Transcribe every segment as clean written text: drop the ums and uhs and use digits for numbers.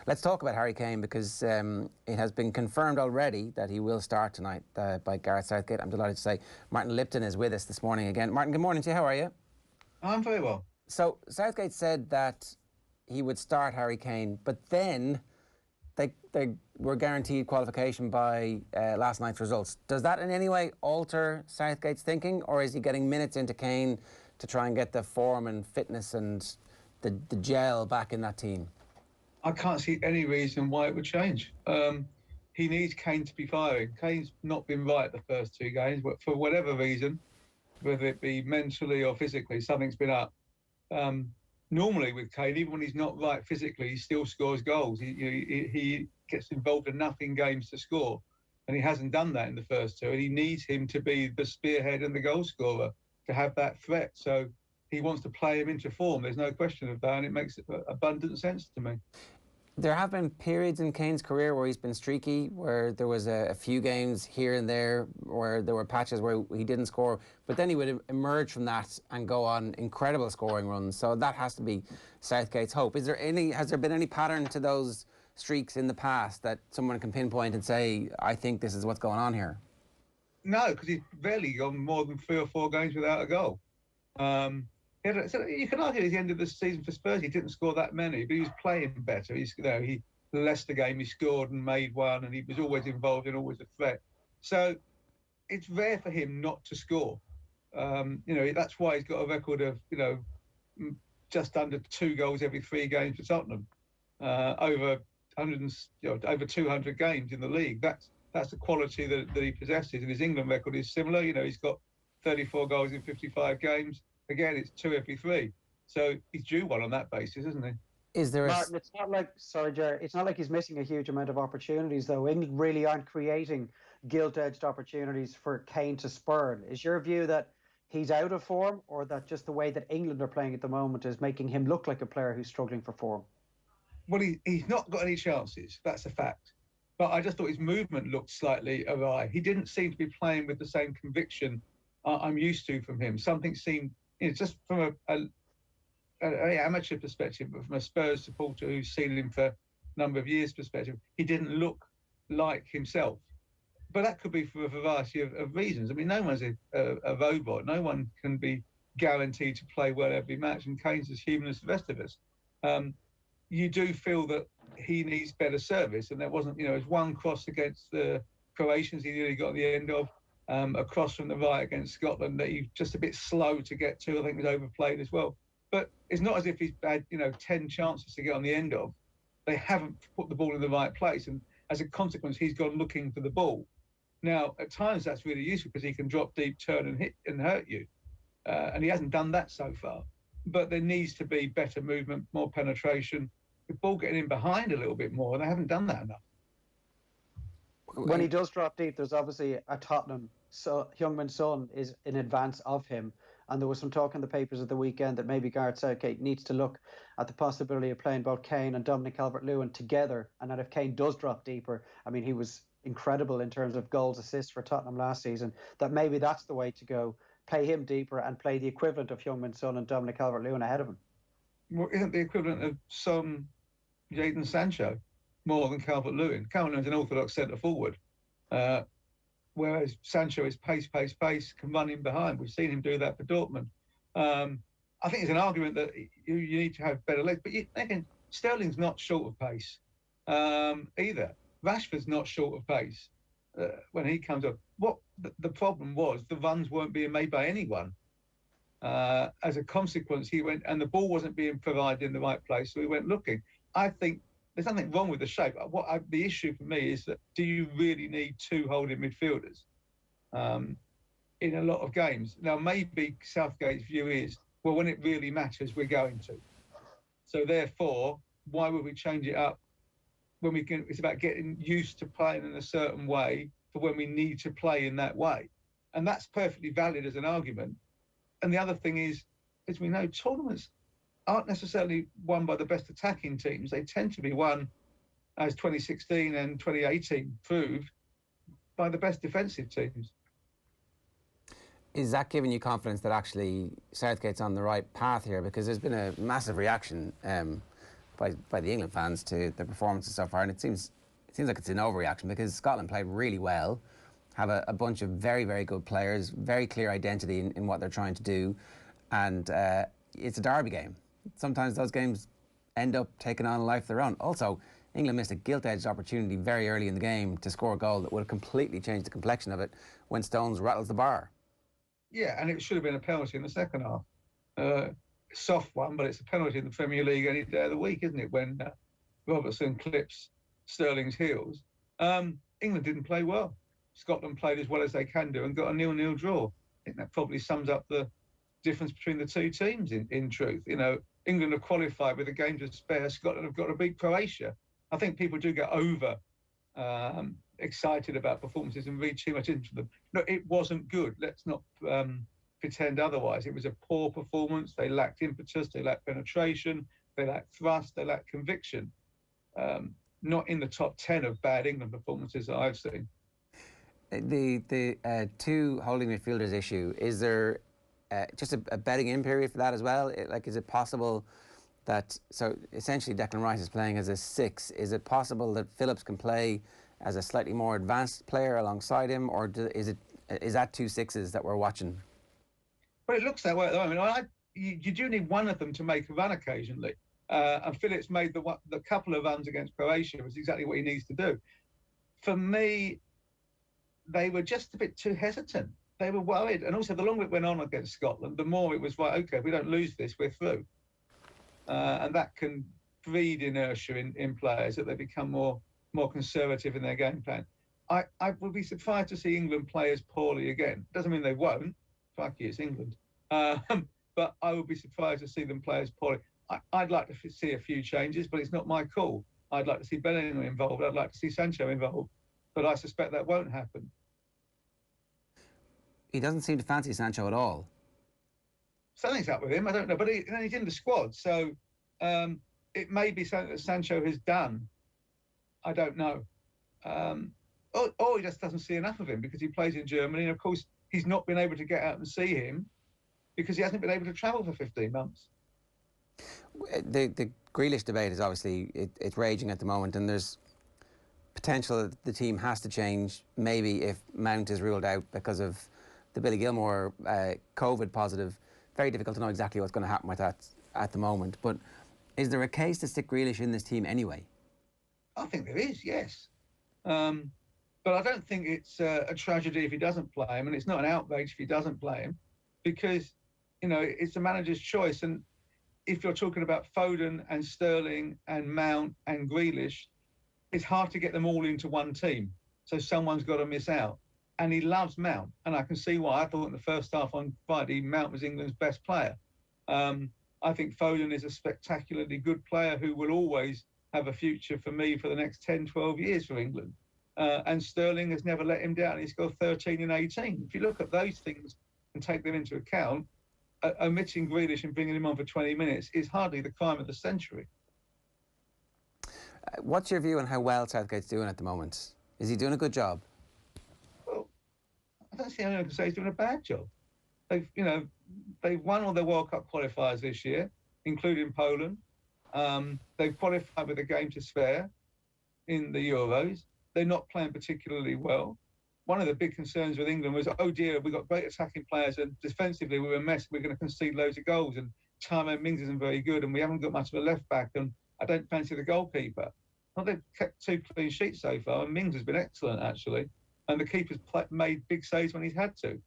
Let's talk about Harry Kane because it has been confirmed already that he will start tonight by Gareth Southgate. I'm delighted to say Martin Lipton is with us this morning again. Martin, good morning to you. How are you? I'm very well. So Southgate said that he would start Harry Kane, but then they were guaranteed qualification by last night's results. Does that in any way alter Southgate's thinking, or is he getting minutes into Kane to try and get the form and fitness and the gel back in that team? I can't see any reason why it would change. He needs Kane to be firing. Kane's not been right the first two games, but for whatever reason, whether it be mentally or physically, something's been up. Normally with Kane, even when he's not right physically, he still scores goals. He gets involved enough in games to score, and he hasn't done that in the first two. And he needs him to be the spearhead and the goal scorer to have that threat. So he wants to play him into form. There's no question of that, and it makes abundant sense to me. There have been periods in Kane's career where he's been streaky, where there was a few games here and there where there were patches where he didn't score, but then he would emerge from that and go on incredible scoring runs. So that has to be Southgate's hope. Has there been any pattern to those streaks in the past that someone can pinpoint and say, I think this is what's going on here? No, because he's barely gone more than 3 or 4 games without a goal. So you can argue at the end of the season for Spurs, he didn't score that many, but he was playing better. The Leicester game, he scored and made one, and he was always involved and always a threat. So it's rare for him not to score. That's why he's got a record of, just under 2 goals every 3 games for Tottenham, over 200 games in the league. That's the quality that he possesses, and his England record is similar. He's got 34 goals in 55 games. Again, it's 2 every 3. So he's due one on that basis, isn't he? Is there Martin, it's not like, sorry, Ger, it's not like he's missing a huge amount of opportunities, though. England really aren't creating gilt-edged opportunities for Kane to spurn. Is your view that he's out of form, or that just the way that England are playing at the moment is making him look like a player who's struggling for form? Well, he's not got any chances. That's a fact. But I just thought his movement looked slightly awry. He didn't seem to be playing with the same conviction I'm used to from him. Something seemed... just from an amateur perspective, but from a Spurs supporter who's seen him for a number of years perspective, he didn't look like himself. But that could be for a variety of reasons. I mean, no one's a robot. No one can be guaranteed to play well every match, and Kane's as human as the rest of us. You do feel that he needs better service, and there wasn't, as one cross against the Croatians he nearly got at the end of, across from the right against Scotland that he's just a bit slow to get to. I think was overplayed as well. But it's not as if he's had 10 chances to get on the end of. They haven't put the ball in the right place, and as a consequence, he's gone looking for the ball. Now, at times that's really useful because he can drop deep, turn and hit and hurt you, and he hasn't done that so far. But there needs to be better movement, more penetration, the ball getting in behind a little bit more, and they haven't done that enough. When he does drop deep, there's obviously a Tottenham Heung-min Son is in advance of him, and there was some talk in the papers at the weekend that maybe Gareth Southgate needs to look at the possibility of playing both Kane and Dominic Calvert-Lewin together, and that if Kane does drop deeper, I mean, he was incredible in terms of goals, assists for Tottenham last season, that maybe that's the way to go, play him deeper and play the equivalent of Heung-min Son and Dominic Calvert-Lewin ahead of him. Well, isn't the equivalent of Son, Jadon Sancho more than Calvert-Lewin? Calvert-Lewin's an orthodox centre-forward, whereas Sancho is pace, can run in behind. We've seen him do that for Dortmund. I think it's an argument that you need to have better legs, but again, Sterling's not short of pace either. Rashford's not short of pace when he comes up. What the problem was, the runs weren't being made by anyone. As a consequence, he went, and the ball wasn't being provided in the right place, so he went looking. I think there's nothing wrong with the shape. The issue for me is that do you really need 2 holding midfielders in a lot of games? Now, maybe Southgate's view is, well, when it really matters, we're going to. So therefore, why would we change it up when we can? It's about getting used to playing in a certain way for when we need to play in that way. And that's perfectly valid as an argument. And the other thing is, as we know, tournaments aren't necessarily won by the best attacking teams. They tend to be won, as 2016 and 2018 proved, by the best defensive teams. Is that giving you confidence that actually Southgate's on the right path here? Because there's been a massive reaction by the England fans to the performances so far, and it seems like it's an overreaction because Scotland played really well, have a bunch of very, very good players, very clear identity in what they're trying to do, and it's a derby game. Sometimes those games end up taking on a life of their own. Also, England missed a gilt-edged opportunity very early in the game to score a goal that would have completely changed the complexion of it when Stones rattles the bar. Yeah, and it should have been a penalty in the second half. Soft one, but it's a penalty in the Premier League any day of the week, isn't it, when Robertson clips Sterling's heels. England didn't play well. Scotland played as well as they can do and got a 0-0 draw. I think that probably sums up the difference between the two teams in truth. You know, England have qualified with a game to spare. Scotland have got to beat Croatia. I think people do get over excited about performances and read too much into them. No, it wasn't good. Let's not pretend otherwise. It was a poor performance. They lacked impetus. They lacked penetration. They lacked thrust. They lacked conviction. Not in the top 10 of bad England performances that I've seen. The two holding midfielders issue, is there just a betting in period for that as well? Is it possible that, so essentially Declan Rice is playing as a 6, is it possible that Phillips can play as a slightly more advanced player alongside him, or is that 2 6s that we're watching? Well, it looks that way at the moment. You do need one of them to make a run occasionally. And Phillips made the couple of runs against Croatia was exactly what he needs to do. For me, they were just a bit too hesitant. They were worried. And also, the longer it went on against Scotland, the more it was like, OK, if we don't lose this, we're through. And that can breed inertia in players, that they become more conservative in their game plan. I would be surprised to see England play as poorly again. Doesn't mean they won't. Fuck you, it's England. But I would be surprised to see them play as poorly. I'd like to see a few changes, but it's not my call. I'd like to see Bellingham involved. I'd like to see Sancho involved. But I suspect that won't happen. He doesn't seem to fancy Sancho at all. Something's up with him, I don't know. But he's in the squad, so it may be something that Sancho has done. I don't know. Or he just doesn't see enough of him because he plays in Germany. And, of course, he's not been able to get out and see him because he hasn't been able to travel for 15 months. The Grealish debate is obviously, it's raging at the moment, and there's potential that the team has to change, maybe if Mount is ruled out because of the Billy Gilmore COVID positive. Very difficult to know exactly what's going to happen with that at the moment. But is there a case to stick Grealish in this team anyway? I think there is, yes. But I don't think it's a tragedy if he doesn't play him, and it's not an outrage if he doesn't play him, because, you know, it's the manager's choice. And if you're talking about Foden and Sterling and Mount and Grealish, it's hard to get them all into one team. So someone's got to miss out. And he loves Mount, and I can see why. I thought in the first half on Friday, Mount was England's best player. I think Foden is a spectacularly good player who will always have a future for me for the next 10, 12 years for England. And Sterling has never let him down. He's got 13 and 18. If you look at those things and take them into account, omitting Grealish and bringing him on for 20 minutes is hardly the crime of the century. What's your view on how well Southgate's doing at the moment? Is he doing a good job? Well, I don't see anyone can say he's doing a bad job. They've won all their World Cup qualifiers this year, including Poland. They've qualified with a game to spare in the Euros. They're not playing particularly well. One of the big concerns with England was, oh dear, we've got great attacking players and defensively we're a mess. We're going to concede loads of goals, and Tyrone Mings isn't very good, and we haven't got much of a left back, and I don't fancy the goalkeeper. Well, they've kept 2 clean sheets so far, and Mings has been excellent, actually. And the keeper's made big saves when he's had to.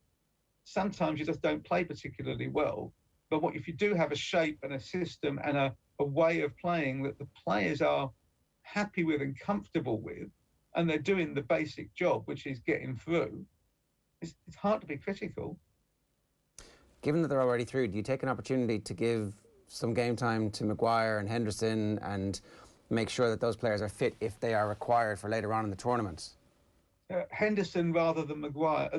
Sometimes you just don't play particularly well. But if you do have a shape and a system and a way of playing that the players are happy with and comfortable with, and they're doing the basic job, which is getting through, it's hard to be critical. Given that they're already through, do you take an opportunity to give some game time to Maguire and Henderson and make sure that those players are fit if they are required for later on in the tournament? Henderson rather than Maguire.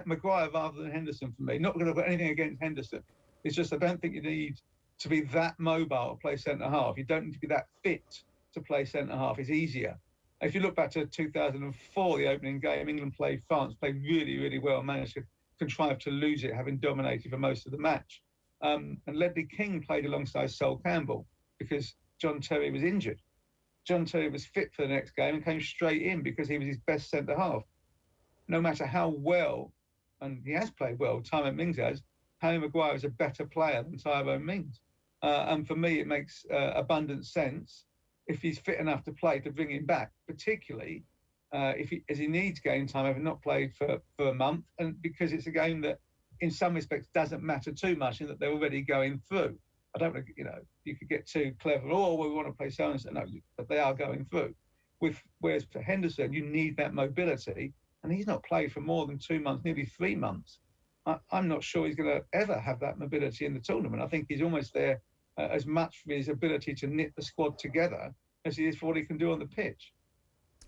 Maguire rather than Henderson for me. Not going to put anything against Henderson. It's just I don't think you need to be that mobile to play centre-half. You don't need to be that fit to play centre-half. It's easier. If you look back to 2004, the opening game, England played France, played really, really well, managed to contrive to lose it, having dominated for most of the match. And Ledley King played alongside Sol Campbell because John Terry was injured. John Terry was fit for the next game and came straight in because he was his best centre-half. No matter how well, and he has played well, Tyrone Mings has, Harry Maguire is a better player than Tyrone Mings. And for me, it makes abundant sense if he's fit enough to play to bring him back, particularly as he needs game time, having not played for a month, and because it's a game that in some respects doesn't matter too much in that they're already going through. I don't, you could get too clever. Oh, well, we want to play so and so. No, but they are going through. Whereas for Henderson, you need that mobility, and he's not played for more than 2 months, nearly 3 months. I'm not sure he's going to ever have that mobility in the tournament. I think he's almost there as much for his ability to knit the squad together as he is for what he can do on the pitch.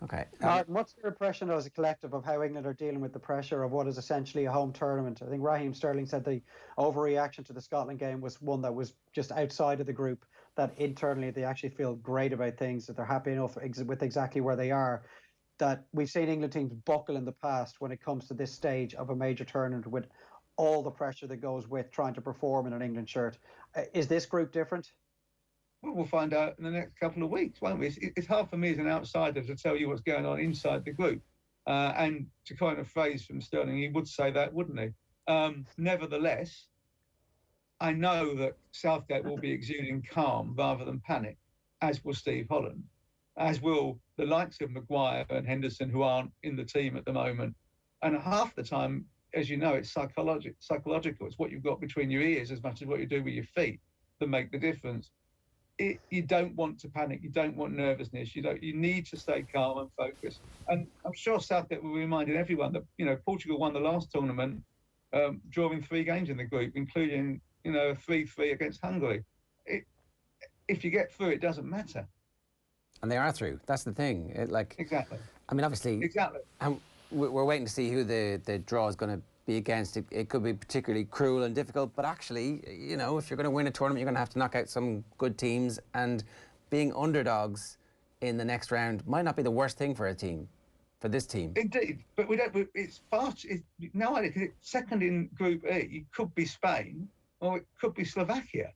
Okay. Martin, what's your impression as a collective of how England are dealing with the pressure of what is essentially a home tournament? I think Raheem Sterling said the overreaction to the Scotland game was one that was just outside of the group, that internally they actually feel great about things, that they're happy enough with exactly where they are, that we've seen England teams buckle in the past when it comes to this stage of a major tournament with all the pressure that goes with trying to perform in an England shirt. Is this group different? Well, we'll find out in the next couple of weeks, won't we? It's hard for me as an outsider to tell you what's going on inside the group. And to coin a phrase from Sterling, he would say that, wouldn't he? Nevertheless, I know that Southgate will be exuding calm rather than panic, as will Steve Holland, as will the likes of Maguire and Henderson, who aren't in the team at the moment. And half the time, as you know, it's psychological. It's what you've got between your ears as much as what you do with your feet that make the difference. You don't want to panic. You don't want nervousness. You need to stay calm and focused. And I'm sure Southgate will be reminding everyone that, Portugal won the last tournament, drawing 3 games in the group, including, a 3-3 against Hungary. If you get through, it doesn't matter. And they are through. That's the thing. Exactly. I mean, obviously. Exactly. And we're waiting to see who the draw is going to be against. It could be particularly cruel and difficult, but actually, if you're going to win a tournament, you're going to have to knock out some good teams, and being underdogs in the next round might not be the worst thing for this team. Indeed, but we don't. It's fast. No idea, because second in Group E could be Spain, or it could be Slovakia,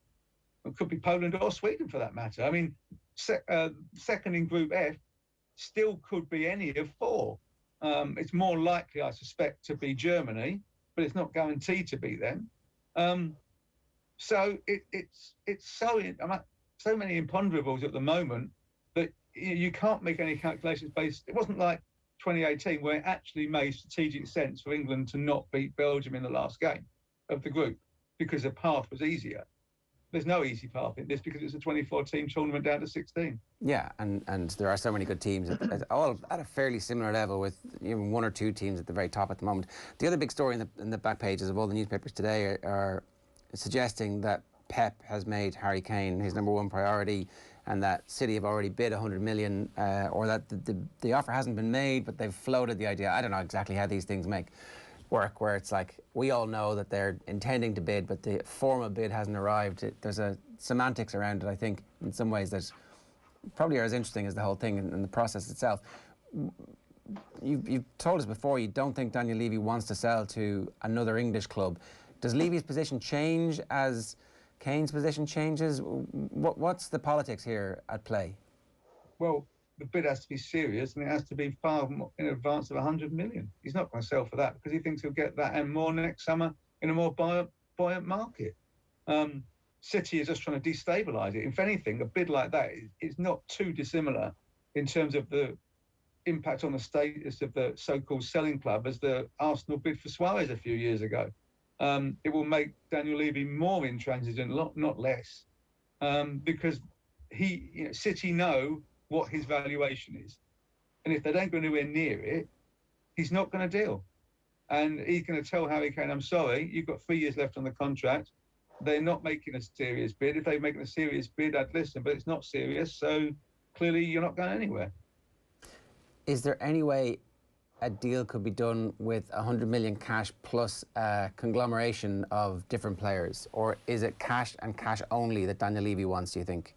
or it could be Poland or Sweden for that matter. I mean, second in Group F still could be any of 4. It's more likely, I suspect, to be Germany, but it's not guaranteed to be them. So it's so many imponderables at the moment that you can't make any calculations based. It wasn't like 2018 where it actually made strategic sense for England to not beat Belgium in the last game of the group because the path was easier. There's no easy path in this because it's a 24-team tournament down to 16. Yeah, and there are so many good teams all at a fairly similar level, with 1 or 2 teams at the very top at the moment. The other big story in the back pages of all the newspapers today are suggesting that Pep has made Harry Kane his #1 priority, and that City have already bid 100 million, or that the offer hasn't been made, but they've floated the idea. I don't know exactly how these things work, where it's like we all know that they're intending to bid, but the formal bid hasn't arrived. There's a semantics around it, I think, in some ways that probably are as interesting as the whole thing and the process itself. You've told us before you don't think Daniel Levy wants to sell to another English club. Does Levy's position change as Kane's position changes? What's the politics here at play? Well, the bid has to be serious, and it has to be far more in advance of 100 million. He's not going to sell for that because he thinks he'll get that and more next summer in a more buoyant market. City is just trying to destabilise it. If anything, a bid like that is not too dissimilar in terms of the impact on the status of the so-called selling club as the Arsenal bid for Suarez a few years ago. It will make Daniel Levy more intransigent, not less, because City know what his valuation is, and if they don't go anywhere near it, he's not going to deal, and he's going to tell Harry Kane, "I'm sorry, you've got 3 years left on the contract. They're not making a serious bid. If they're making a serious bid, I'd listen, but it's not serious, so clearly you're not going anywhere." Is there any way a deal could be done with 100 million cash plus a conglomeration of different players, or is it cash and cash only that Daniel Levy wants, do you think?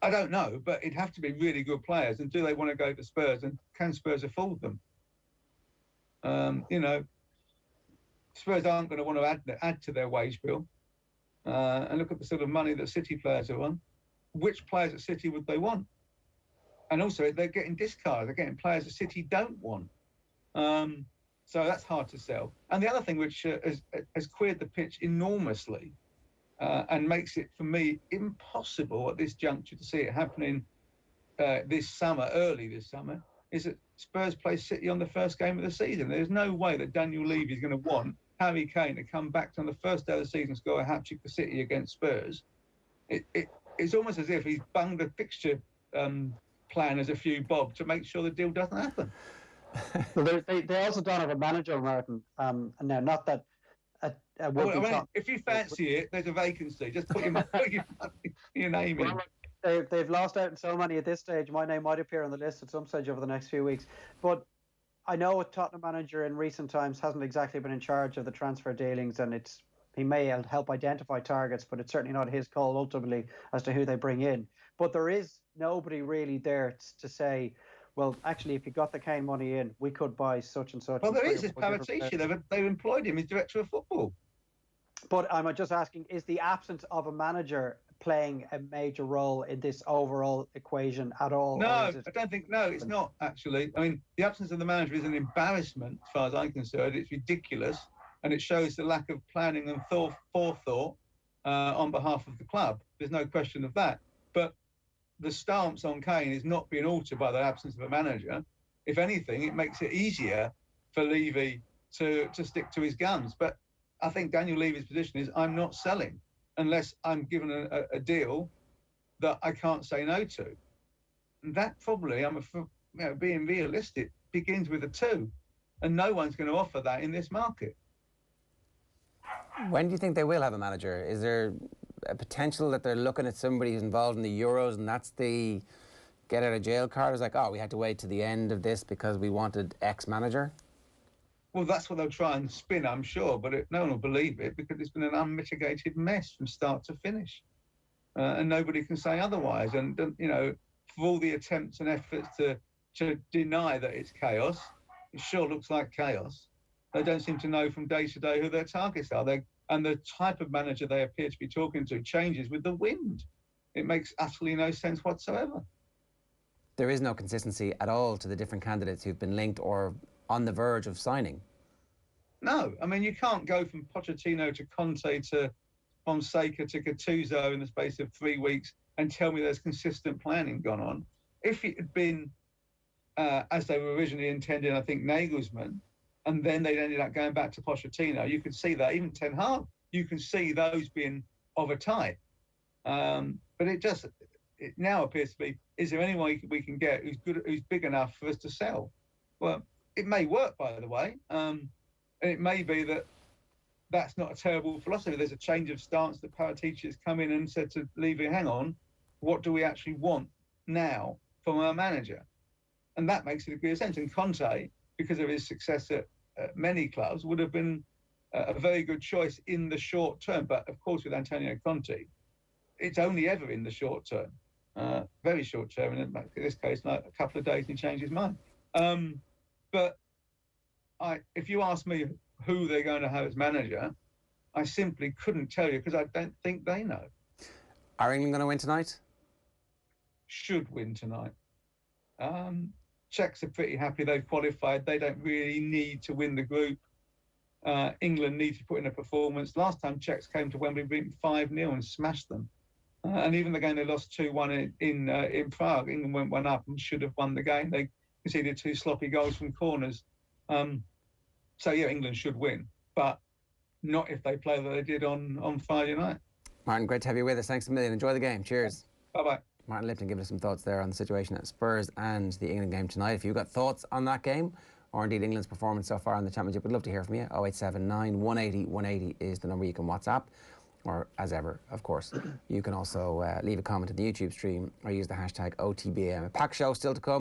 I don't know, but it'd have to be really good players. And do they want to go to Spurs? And can Spurs afford them? Spurs aren't going to want to add to their wage bill. And look at the sort of money that City players are on. which players at City would they want? And also, they're getting discards. They're getting players that City don't want. So that's hard to sell. And the other thing which has queered the pitch enormously and makes it, for me, impossible at this juncture to see it happening this summer, early this summer, is that Spurs play City on the first game of the season. There's no way that Daniel Levy is going to want Harry Kane to come back on the first day of the season and score a hat-trick for City against Spurs. It's almost as if he's bunged a fixture plan as a few bob to make sure the deal doesn't happen. Well, they also don't have a manager, Martin. Now, not that if you fancy it, there's a vacancy. Just put your name in. They've lost out in so many at this stage. My name might appear on the list at some stage over the next few weeks. But I know a Tottenham manager in recent times hasn't exactly been in charge of the transfer dealings, and he may help identify targets, but it's certainly not his call ultimately as to who they bring in. But there is nobody really there to say, well, actually, if you got the Kane money in, we could buy such and such. Well, there is. It's Paratici. They've employed him as director of football. But I'm just asking, is the absence of a manager playing a major role in this overall equation at all? No, I don't think. No, it's not, actually. I mean, the absence of the manager is an embarrassment, as far as I'm concerned. It's ridiculous. And it shows the lack of planning and forethought on behalf of the club. There's no question of that. But the stance on Kane is not being altered by the absence of a manager. If anything, it makes it easier for Levy to stick to his guns. But I think Daniel Levy's position is, I'm not selling unless I'm given a deal that I can't say no to. And that probably, being realistic, begins with a 2. And no one's going to offer that in this market. When do you think they will have a manager? Is there a potential that they're looking at somebody who's involved in the Euros and that's the get out of jail card? It's like, oh, we had to wait to the end of this because we wanted X manager? Well, that's what they'll try and spin, I'm sure, but no one will believe it because it's been an unmitigated mess from start to finish. And nobody can say otherwise. And, for all the attempts and efforts to deny that it's chaos, it sure looks like chaos. They don't seem to know from day to day who their targets are. And the type of manager they appear to be talking to changes with the wind. It makes utterly no sense whatsoever. There is no consistency at all to the different candidates who've been linked or on the verge of signing. No, I mean, you can't go from Pochettino to Conte to Fonseca to Gattuso in the space of 3 weeks and tell me there's consistent planning gone on. If it had been, as they were originally intended, I think, Nagelsmann, and then they'd ended up going back to Pochettino, you could see that. Even Ten Hag, you can see those being of a type. But it now appears to be, is there anyone we can get who's big enough for us to sell? Well, it may work, by the way. And it may be that that's not a terrible philosophy. There's a change of stance that Paratici has come in and said to Levy, hang on, what do we actually want now from our manager? And that makes it a good sense. And Conte, because of his success at many clubs, would have been a very good choice in the short term. But of course, with Antonio Conte, it's only ever in the short term, very short term. And in this case, like a couple of days, and he changed his mind. But if you ask me who they're going to have as manager, I simply couldn't tell you because I don't think they know. Are England going to win tonight? Should win tonight. Czechs are pretty happy they've qualified. They don't really need to win the group. England need to put in a performance. Last time Czechs came to Wembley, beat 5-0 and smashed them. And even the game they lost 2-1 in Prague, England went 1 up and should have won the game. They conceded 2 sloppy goals from corners. So yeah, England should win, but not if they play that they did on Friday night. Martin, great to have you with us. Thanks a million. Enjoy the game. Cheers. Bye-bye. Martin Lipton giving us some thoughts there on the situation at Spurs and the England game tonight. If you've got thoughts on that game, or indeed England's performance so far in the Championship, we'd love to hear from you. 0879 180 180 is the number you can WhatsApp. Or as ever, of course, you can also leave a comment in the YouTube stream or use the hashtag OTB AM. A packed show still to come.